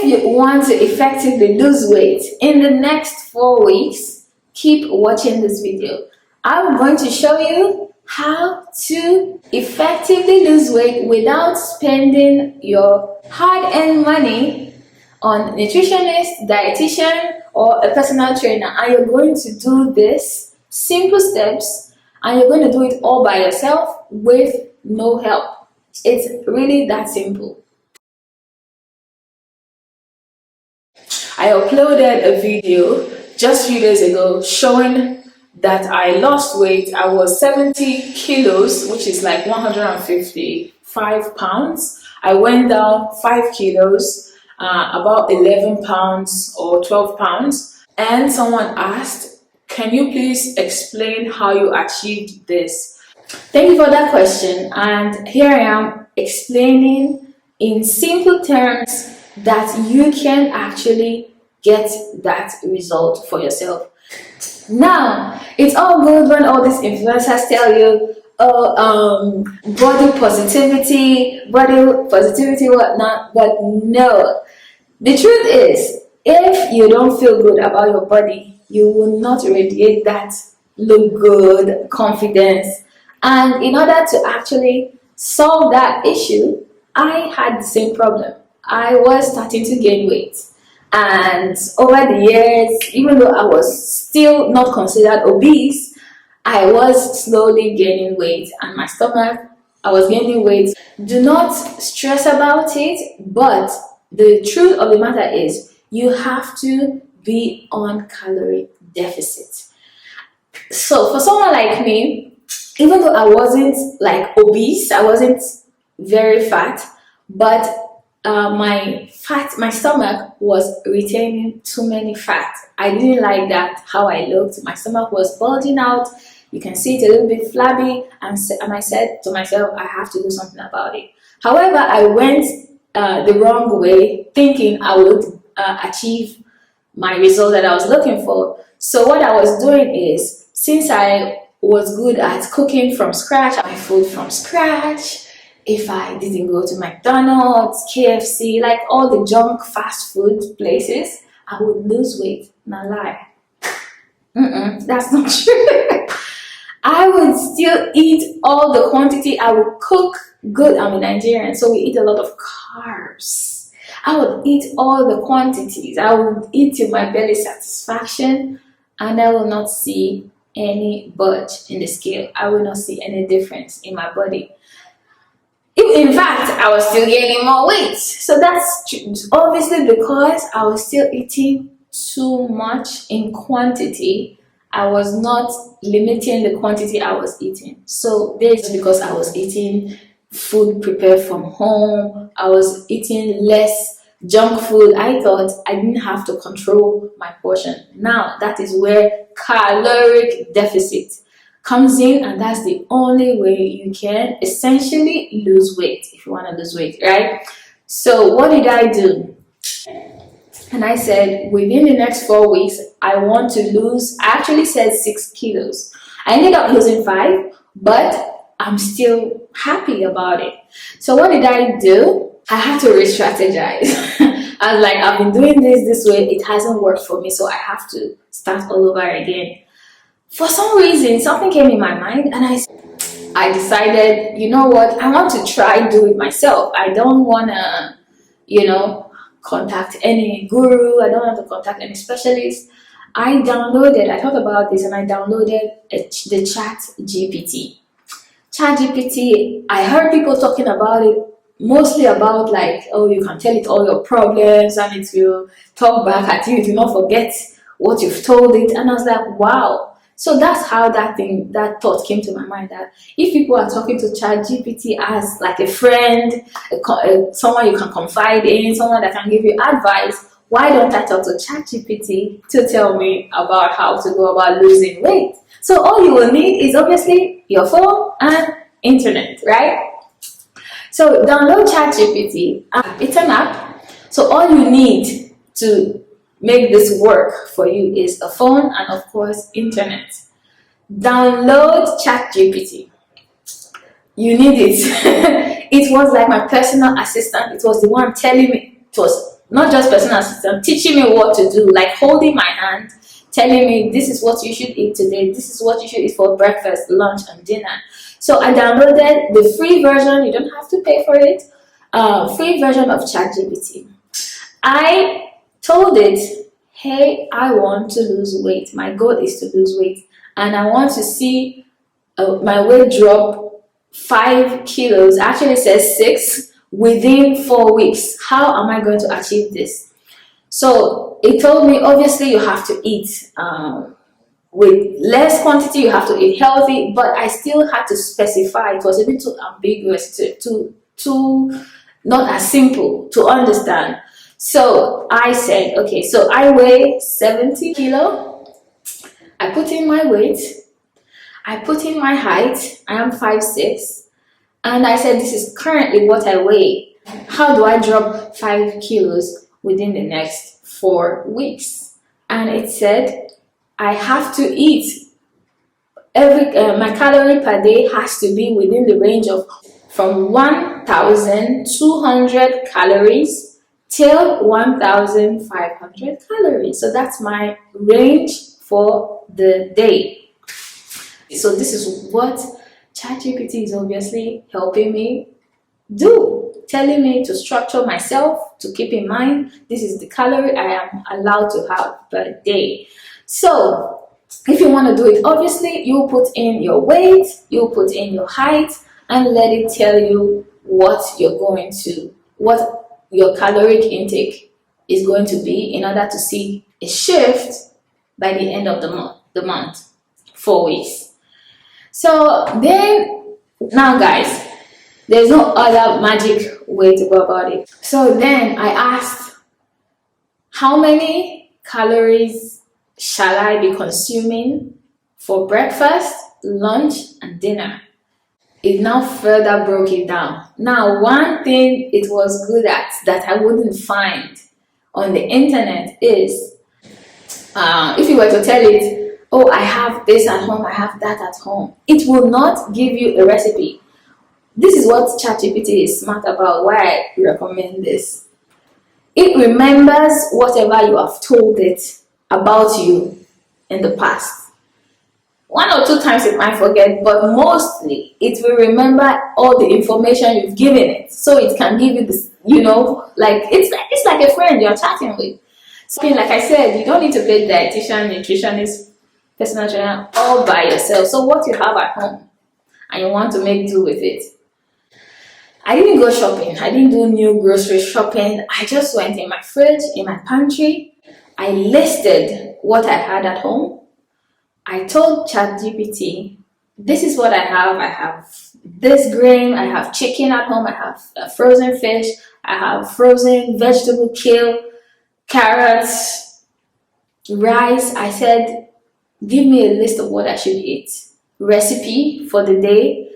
you want to effectively lose weight in the next 4 weeks, keep watching this video. I'm going to show you how to effectively lose weight without spending your hard-earned money on a nutritionist, dietitian, or a personal trainer. And you're going to do this simple steps, and you're going to do it all by yourself with no help. It's really that simple. I uploaded a video just a few days ago showing that I lost weight. I was 70 kilos, which is like 155 pounds. I went down 5 kilos, about 11 pounds or 12 pounds. And someone asked, can you please explain how you achieved this? Thank you for that question. And here I am explaining in simple terms that you can actually get that result for yourself. Now, it's all good when all these influencers tell you, oh, body positivity, whatnot, but no. The truth is, if you don't feel good about your body, you will not radiate that look good, confidence. And in order to actually solve that issue, I had the same problem. I was starting to gain weight. And over the years, even though I was still not considered obese, I was slowly gaining weight, and my stomach, I was gaining weight. Do not stress about it, but the truth of the matter is you have to be on calorie deficit. So for someone like me, even though I wasn't like obese, I wasn't very fat, but my stomach was retaining too many fat. I didn't like that, how I looked. My stomach was bulging out. You can see it a little bit flabby, and I said to myself, I have to do something about it. However, I went the wrong way, thinking I would achieve my result that I was looking for. So what I was doing is, since I was good at cooking from scratch, my food from scratch, if I didn't go to McDonald's, KFC, like all the junk fast food places, I would lose weight. Not lie. That's not true. I would still eat all the quantity. I would cook good. I'm a Nigerian, so we eat a lot of carbs. I would eat all the quantities. I would eat to my belly satisfaction, and I will not see any budge in the scale. I will not see any difference in my body. In fact, I was still gaining more weight. So that's obviously because I was still eating too much in quantity. I was not limiting the quantity I was eating. So this is because I was eating food prepared from home. I was eating less junk food. I thought I didn't have to control my portion. Now that is where caloric deficit comes in, and that's the only way you can essentially lose weight if you want to lose weight, right? So what did I do? And I said, within the next 4 weeks, I want to lose, I actually said 6 kilos. I ended up losing 5, but I'm still happy about it. So what did I do? I had to re-strategize. I was like, I've been doing this way, it hasn't worked for me, so I have to start all over again. For some reason, something came in my mind, and I decided, you know what, I want to try do it myself. I don't want to, contact any guru. I don't want to contact any specialist. I thought about this, and I downloaded the ChatGPT. ChatGPT, I heard people talking about it, mostly about like, oh, you can tell it all your problems, and it will talk back at you. It will not forget what you've told it. And I was like, wow. So that's how that thought came to my mind, that if people are talking to ChatGPT as like a friend, someone you can confide in, someone that can give you advice, why don't I talk to ChatGPT to tell me about how to go about losing weight? So all you will need is obviously your phone and internet, right? So download ChatGPT. It's an app. So all you need to make this work for you is a phone and of course internet. Download ChatGPT. You need it. It was like my personal assistant. It was the one telling me. It was not just personal assistant, teaching me what to do, like holding my hand, telling me this is what you should eat today, this is what you should eat for breakfast, lunch, and dinner. So I downloaded the free version. You don't have to pay for it. Free version of ChatGPT. I told it, hey, I want to lose weight. My goal is to lose weight, and I want to see my weight drop 5 kilos. Actually, it says 6 within 4 weeks. How am I going to achieve this? So it told me, obviously, you have to eat with less quantity. You have to eat healthy, but I still had to specify. It was a bit too ambiguous, too not as simple to understand. So I said, okay, so I weigh 70 kilo. I put in my weight. I put in my height. I am 5'6", and I said, this is currently what I weigh. How do I drop 5 kilos within the next 4 weeks? And it said, I have to eat my calorie per day has to be within the range of from 1,200 calories till 1,500 calories. So that's my range for the day. So this is what ChatGPT is obviously helping me do, telling me to structure myself, to keep in mind this is the calorie I am allowed to have per day. So if you want to do it, obviously you put in your weight, you put in your height, and let it tell you what your caloric intake is going to be in order to see a shift by the end of the month, 4 weeks. So then, now guys, there's no other magic way to go about it. So then I asked, how many calories shall I be consuming for breakfast, lunch, and dinner? It now further broke it down. Now, one thing it was good at that I wouldn't find on the internet is, if you were to tell it, oh, I have this at home, I have that at home, it will not give you a recipe. This is what ChatGPT is smart about, why I recommend this. It remembers whatever you have told it about you in the past. 1 or 2 times it might forget, but mostly it will remember all the information you've given it. So it can give you this, like it's like a friend you're chatting with. So like I said, you don't need to pay dietitian, nutritionist, personal trainer all by yourself. So what you have at home and you want to make do with it. I didn't go shopping. I didn't do new grocery shopping. I just went in my fridge, in my pantry. I listed what I had at home. I told ChatGPT, this is what I have. I have this grain. I have chicken at home. I have frozen fish. I have frozen vegetable kale, carrots, rice. I said, give me a list of what I should eat, recipe for the day,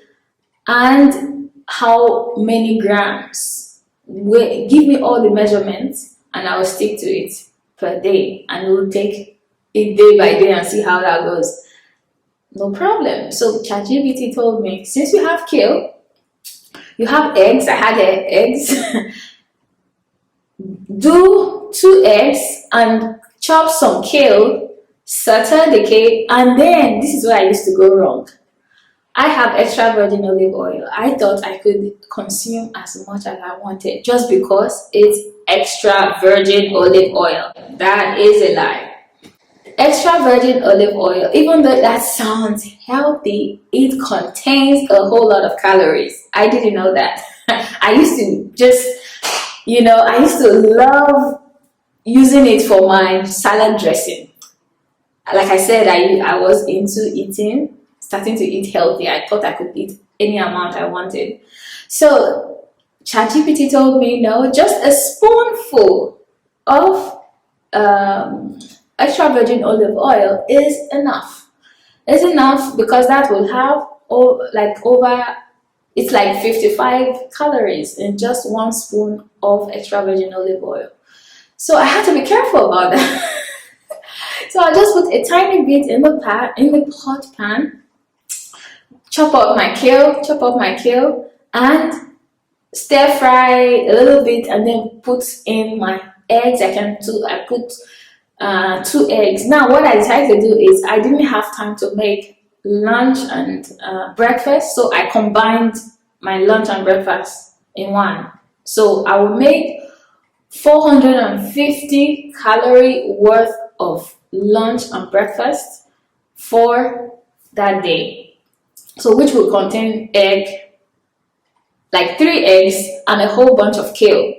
and how many grams. Give me all the measurements and I will stick to it per day, and we will take it day by day and see how that goes. No problem. So ChatGPT told me, since you have kale, you have eggs. I had eggs. Do 2 eggs and chop some kale, saute the kale, and then this is where I used to go wrong. I have extra virgin olive oil. I thought I could consume as much as I wanted just because it's extra virgin olive oil. That is a lie. Extra virgin olive oil, even though that sounds healthy, it contains a whole lot of calories. I didn't know that. I used to I used to love using it for my salad dressing. Like I said, I was into starting to eat healthy. I thought I could eat any amount I wanted. So ChatGPT told me, no, just a spoonful of extra virgin olive oil is enough. It's enough because that will have it's like 55 calories in just 1 spoon of extra virgin olive oil. So I had to be careful about that. So I just put a tiny bit in the hot pan, chop up my kale, and stir fry a little bit, and then put in my eggs. I put 2 eggs. Now what I decided to do is I didn't have time to make lunch and breakfast, so I combined my lunch and breakfast in one. So I will make 450 calorie worth of lunch and breakfast for that day. So which will contain egg, like 3 eggs and a whole bunch of kale.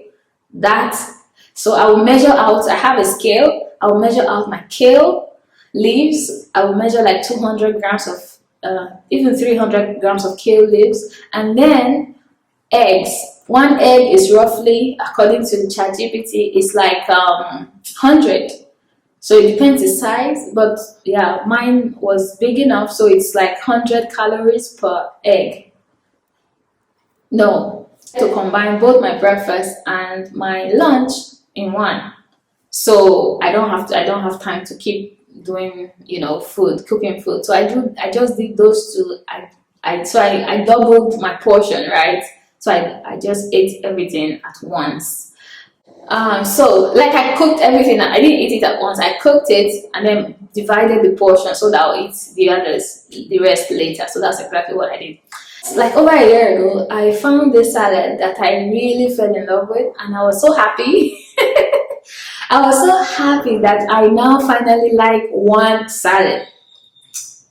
So I will measure out, I have a scale, I will measure out my kale leaves. I will measure like 200 grams of, even 300 grams of kale leaves, and then eggs. 1 egg is roughly, according to ChatGPT, is like 100. So it depends the size, but yeah, mine was big enough, so it's like 100 calories per egg. No, to combine both my breakfast and my lunch in one. So I don't have time to keep doing, cooking food. So I just did those two. I doubled my portion, right? So I just ate everything at once. So like I cooked everything. I didn't eat it at once. I cooked it and then divided the portion so that I'll eat the rest later. So that's exactly what I did. Like over a year ago, I found this salad that I really fell in love with, and I was so happy. I was so happy that I now finally like one salad.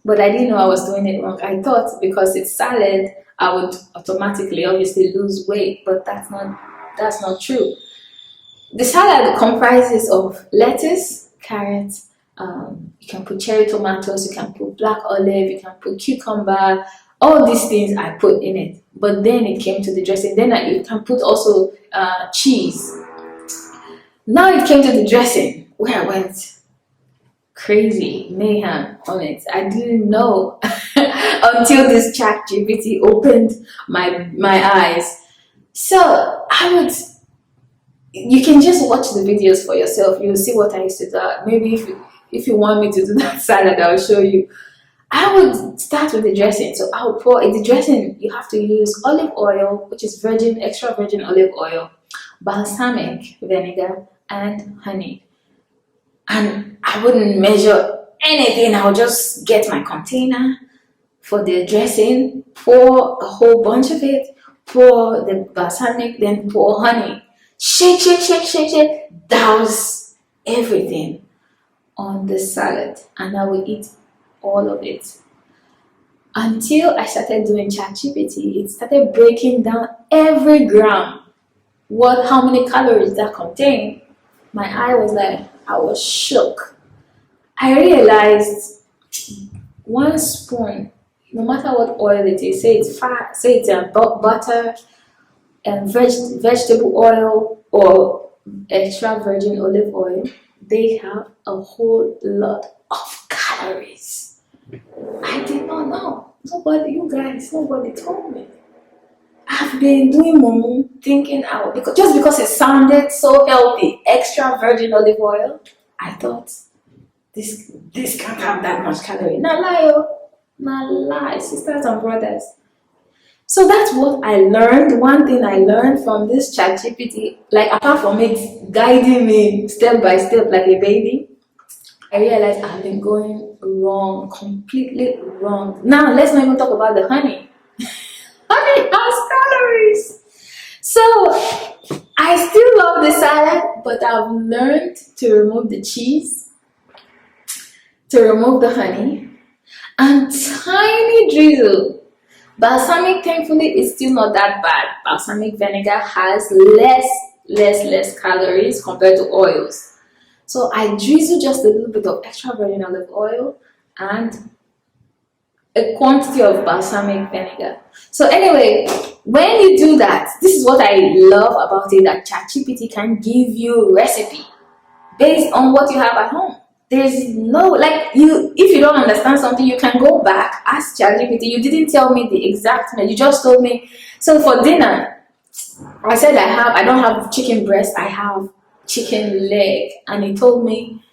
But I didn't know I was doing it wrong. I thought because it's salad, I would automatically, obviously, lose weight, but that's not true. The salad comprises of lettuce, carrots, you can put cherry tomatoes, you can put black olive, you can put cucumber, all these things I put in it. But then it came to the dressing. Then you can put also cheese. Now it came to the dressing, where I went crazy mayhem on it. I didn't know until this ChatGPT opened my eyes. So you can just watch the videos for yourself. You'll see what I used to do. Maybe if you want me to do that salad, I'll show you. I would start with the dressing. So I would pour in the dressing. You have to use olive oil, which is extra virgin olive oil, balsamic vinegar, and honey. And I wouldn't measure anything. I would just get my container for the dressing, pour a whole bunch of it, pour the balsamic, then pour honey. Shake, shake, shake, shake, shake, douse everything on the salad, and I will eat all of it. Until I started doing ChatGPT, it started breaking down every gram, how many calories that contained. My eye was like, I was shook. I realized 1 spoon, no matter what oil it is, say it's fat, say it's butter, and vegetable oil or extra virgin olive oil, they have a whole lot of calories. I did not know. Nobody told me. I've been doing momo, thinking out because it sounded so healthy. Extra virgin olive oil. I thought this can't have that much calorie. Not lie, not lie, sisters and brothers. So that's what I learned. One thing I learned from this ChatGPT, like apart from it guiding me step by step like a baby, I realized I've been going wrong, completely wrong. Now let's not even talk about the honey. Honey has calories. So I still love the salad, but I've learned to remove the cheese, to remove the honey, and tiny drizzle. Balsamic, thankfully, is still not that bad. Balsamic vinegar has less calories compared to oils. So I drizzle just a little bit of extra virgin olive oil and a quantity of balsamic vinegar. So anyway, when you do that, this is what I love about it, that ChatGPT can give you recipe based on what you have at home. There's no, if you don't understand something, you can go back, ask ChatGPT. You didn't tell me the exact meal, you just told me. So for dinner, I said I don't have chicken breast, I have chicken leg. And he told me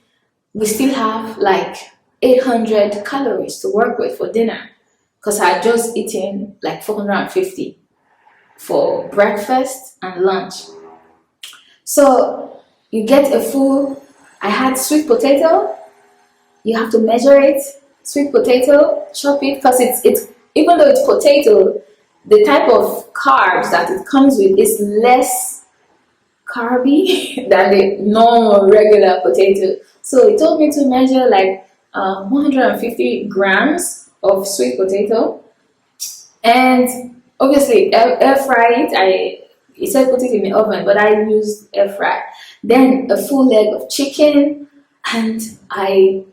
we still have like 800 calories to work with for dinner, because I had just eaten like 450 for breakfast and lunch. So You get a full, I had sweet potato. You have to measure it. Sweet potato, chop it, because it's even though it's potato, the type of carbs that it comes with is less carby than the normal regular potato. So it told me to measure like 150 grams of sweet potato, and obviously air fry it. It said put it in the oven, but I used air fry. Then a full leg of chicken, and I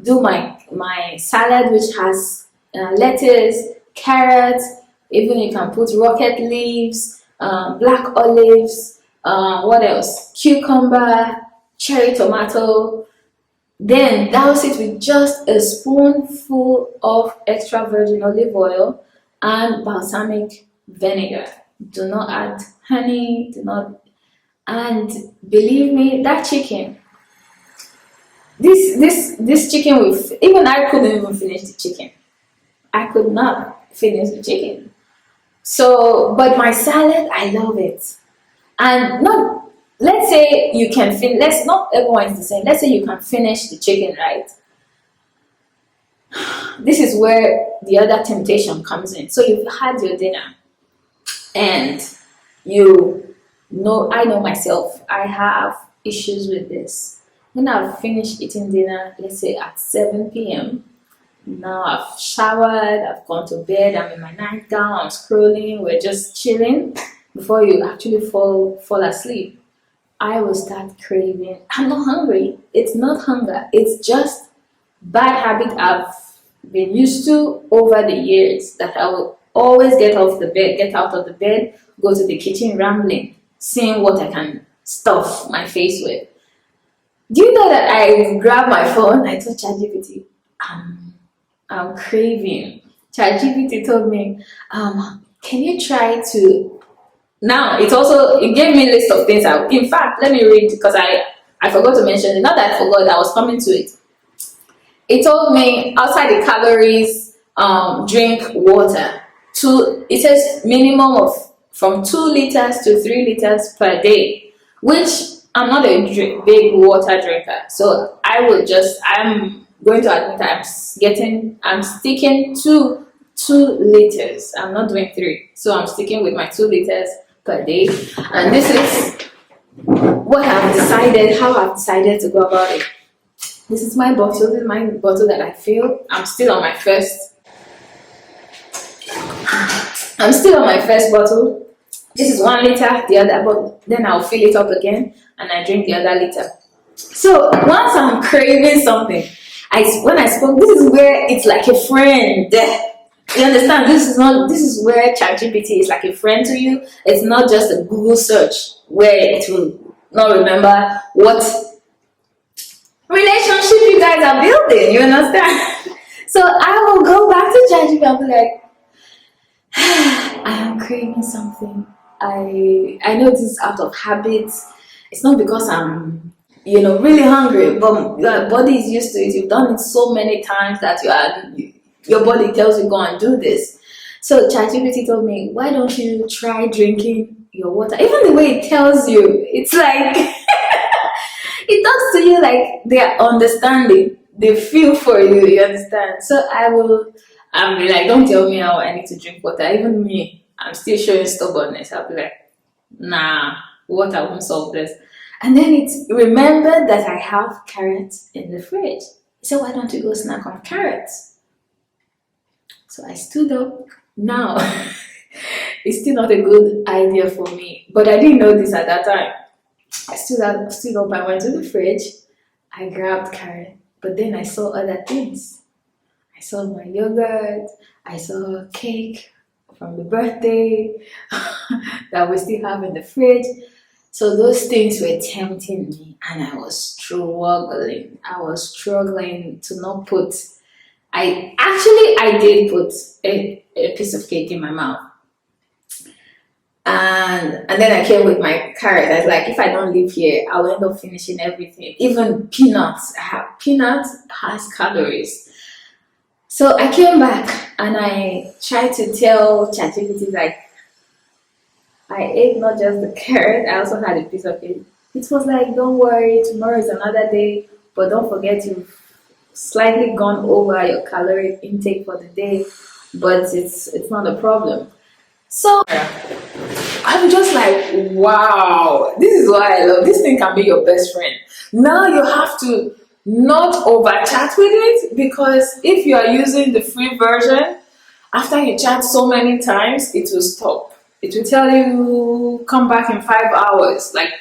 do my salad, which has lettuce, carrots, even you can put rocket leaves, black olives, what else? Cucumber, cherry tomato. Then douse it with just a spoonful of extra virgin olive oil and balsamic vinegar. Do not add honey, do not, and believe me, that chicken, this chicken with, even I couldn't even finish the chicken. I could not finish the chicken. So, but my salad, I love it. And not, let's say you can finish, let's not everyone is the same. Let's say you can finish the chicken, right? This is where the other temptation comes in. So you've had your dinner, and you know, I know myself, I have issues with this. When I've finished eating dinner, let's say at 7 p.m., now I've showered, I've gone to bed, I'm in my nightgown, I'm scrolling, we're just chilling before you actually fall asleep. I will start craving. I'm not hungry. It's not hunger. It's just bad habit I've been used to over the years, that I will always get out of the bed, go to the kitchen rambling, seeing what I can stuff my face with. Do you know that I grabbed my phone? I told ChatGPT, I'm craving. ChatGPT told me, can you try to, now it gave me a list of things. In fact, let me read, because I forgot to mention it. Not that I forgot, I was coming to it. It told me outside the calories, drink water. It says minimum of from 2 liters to 3 liters per day, which I'm not a big water drinker. So I'm going to admit I'm sticking to 2 liters. I'm not doing 3. So I'm sticking with my 2 liters per day. And this is how I've decided to go about it. This is my bottle. This is my bottle that I fill. I'm still on my first bottle. This is 1 liter, the other bottle. Then I'll fill it up again and I drink the other liter. So once I'm craving something, when I spoke, this is where it's like a friend. You understand? This is where ChatGPT is like a friend to you. It's not just a Google search where it will not remember what relationship you guys are building. You understand? So I will go back to ChatGPT and be like, I am craving something. I know this is out of habit. It's not because I'm really hungry, but your body is used to it. You've done it so many times that your body tells you go and do this. So ChatGPT told me, why don't you try drinking your water? Even the way it tells you, it's like it talks to you like they're understanding. They feel for you, you understand? So I'm like, don't tell me how I need to drink water. Even me, I'm still showing stubbornness. I'll be like, nah, water won't solve this. And then it remembered that I have carrots in the fridge. So why don't you go snack on carrots? So I stood up. Now, it's still not a good idea for me, but I didn't know this at that time. I stood up, I went to the fridge, I grabbed carrot, but then I saw other things. I saw my yogurt, I saw a cake from the birthday that we still have in the fridge. So those things were tempting me, and I was struggling. I was struggling to not put. I did put a piece of cake in my mouth, and then I came with my carrot. I was like, if I don't leave here, I'll end up finishing everything. Even peanuts. Peanuts has calories. So I came back and I tried to tell ChatGPT, like, I ate not just the carrot, I also had a piece of it. It was like, don't worry, tomorrow is another day, but don't forget you've slightly gone over your calorie intake for the day, but it's not a problem. So I'm just like, wow, this is what I love. This thing can be your best friend. Now you have to not over chat with it, because if you are using the free version, after you chat so many times, it will stop. It will tell you come back in 5 hours. Like,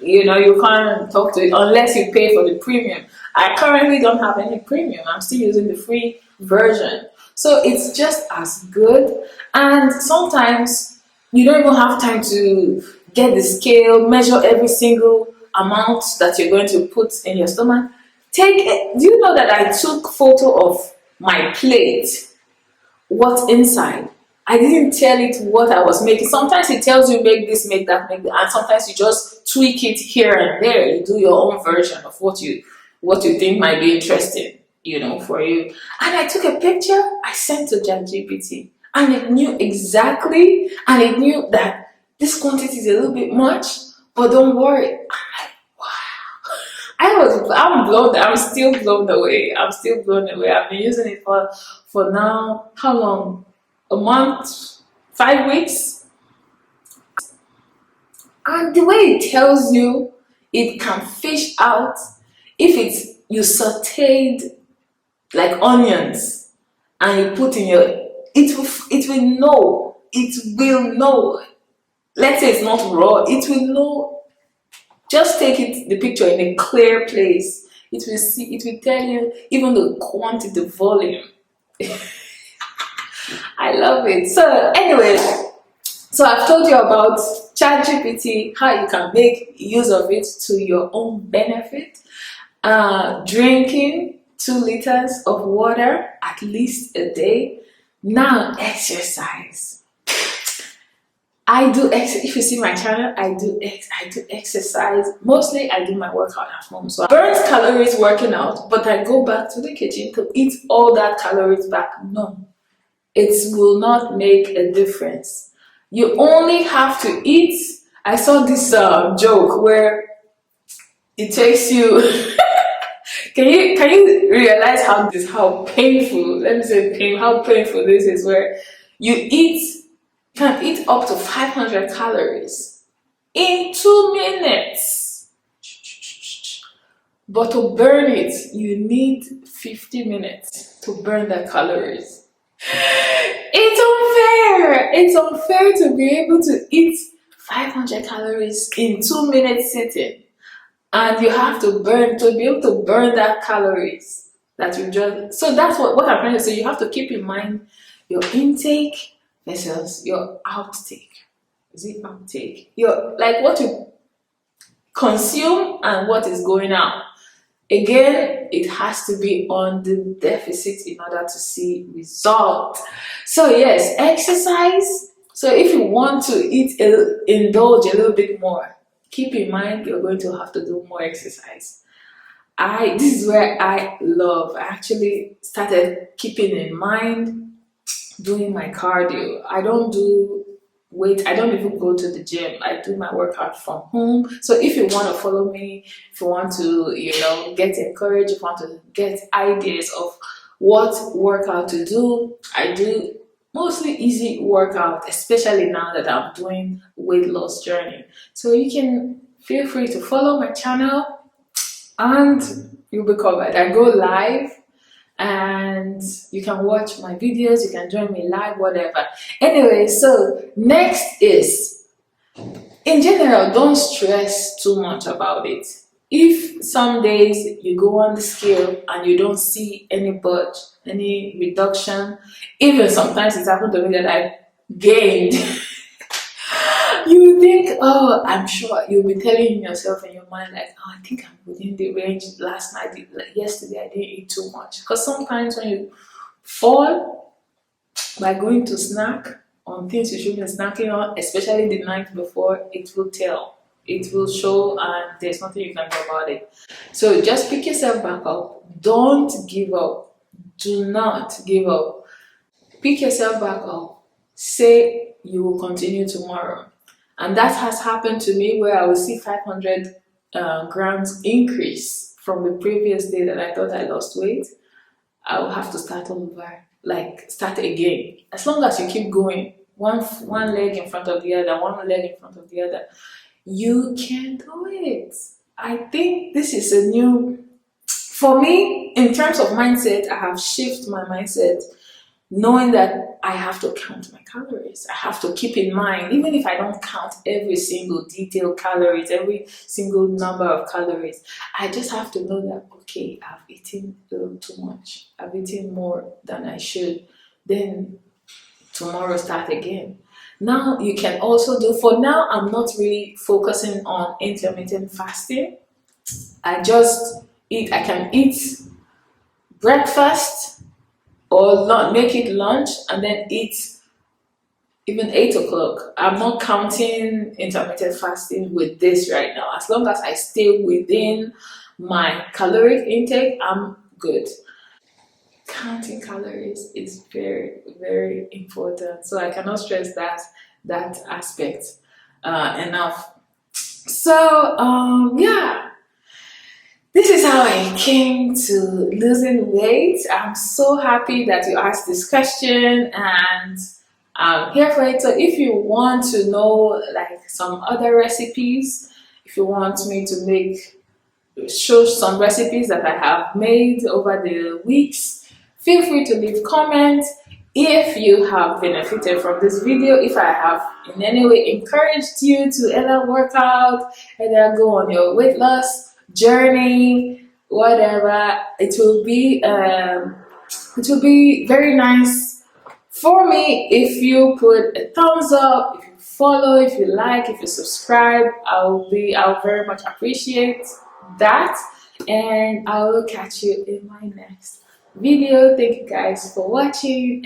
you can't talk to it unless you pay for the premium. I currently don't have any premium. I'm still using the free version. So it's just as good. And sometimes you don't even have time to get the scale, measure every single amount that you're going to put in your stomach. Do you know that I took photo of my plate, what's inside? I didn't tell it what I was making. Sometimes it tells you make this, make that, make that, and sometimes you just tweak it here and there. You do your own version of what you think might be interesting, for you. And I took a picture, I sent to ChatGPT, and it knew exactly, and it knew that this quantity is a little bit much, but don't worry. I'm like, wow. I'm still blown away. I'm still blown away. I've been using it for now, how long? A month, 5 weeks. And the way it tells you, it can fish out if you sauteed like onions and you put in it will know. Let's say it's not raw, it will know. Just take the picture in a clear place. It will tell you even the quantity, the volume. I love it. So anyway, I've told you about ChatGPT, how you can make use of it to your own benefit. Drinking 2 liters of water at least a day. Now exercise. If you see my channel, I do exercise. Mostly I do my workout at home. So I burn calories working out, but I go back to the kitchen to eat all that calories back. No. It will not make a difference. You only have to eat. I saw this joke where it takes you. Can you realize how painful? Let me say how painful this is. Where you can eat up to 500 calories in 2 minutes, but to burn it, you need 50 minutes to burn the calories. It's unfair. It's unfair to be able to eat 500 calories in 2 minutes sitting, and you have to be able to burn that calories that you just. So that's what I'm trying to say. You have to keep in mind your intake versus your outtake. Is it outtake? Like what you consume and what is going out. Again, it has to be on the deficit in order to see result. So yes, exercise. So if you want to indulge a little bit more, keep in mind you're going to have to do more exercise. This is where I actually started keeping in mind doing my cardio. I don't do weight. I don't even go to the gym. I do my workout from home. So if you want to follow me, if you want to, get encouraged, if you want to get ideas of what workout to do, I do mostly easy workout, especially now that I'm doing weight loss journey. So you can feel free to follow my channel and you'll be covered. I go live and you can watch my videos, you can join me live, whatever. Anyway, so next is, in general, don't stress too much about it. If some days you go on the scale and you don't see any budge, any reduction, even sometimes it's happened to me that I gained. You think, oh, I'm sure you'll be telling yourself in your mind, like, oh, I think I'm within the range. Last night, yesterday, I didn't eat too much. Because sometimes when you fall by going to snack on things you shouldn't be snacking on, especially the night before, it will tell. It will show, and there's nothing you can do about it. So just pick yourself back up. Don't give up. Do not give up. Pick yourself back up. Say you will continue tomorrow. And that has happened to me where I will see 500 grams increase from the previous day that I thought I lost weight. I will have to start all over, like start again. As long as you keep going, one leg in front of the other, one leg in front of the other, you can do it. I think this is a new, for me, in terms of mindset, I have shifted my mindset knowing that I have to count my calories. I have to keep in mind, even if I don't count every single detailed calories, every single number of calories, I just have to know that, okay, I've eaten a little too much. I've eaten more than I should. Then tomorrow start again. Now you can also do, for now, I'm not really focusing on intermittent fasting. I just eat, I can eat breakfast or not make it lunch and then eat even 8 o'clock. I'm not counting intermittent fasting with this right now. As long as I stay within my caloric intake, I'm good. Counting calories is very, very important. So I cannot stress that aspect enough. So yeah, this is how I came to losing weight. I'm so happy that you asked this question and I'm here for it. So if you want to know like some other recipes, if you want me to show some recipes that I have made over the weeks, feel free to leave comments. If you have benefited from this video, if I have in any way encouraged you to either work out, either go on your weight loss journey, whatever, it will be very nice for me if you put a thumbs up, if you follow, if you like, if you subscribe. I'll very much appreciate that, and I will catch you in my next video. Thank you guys for watching.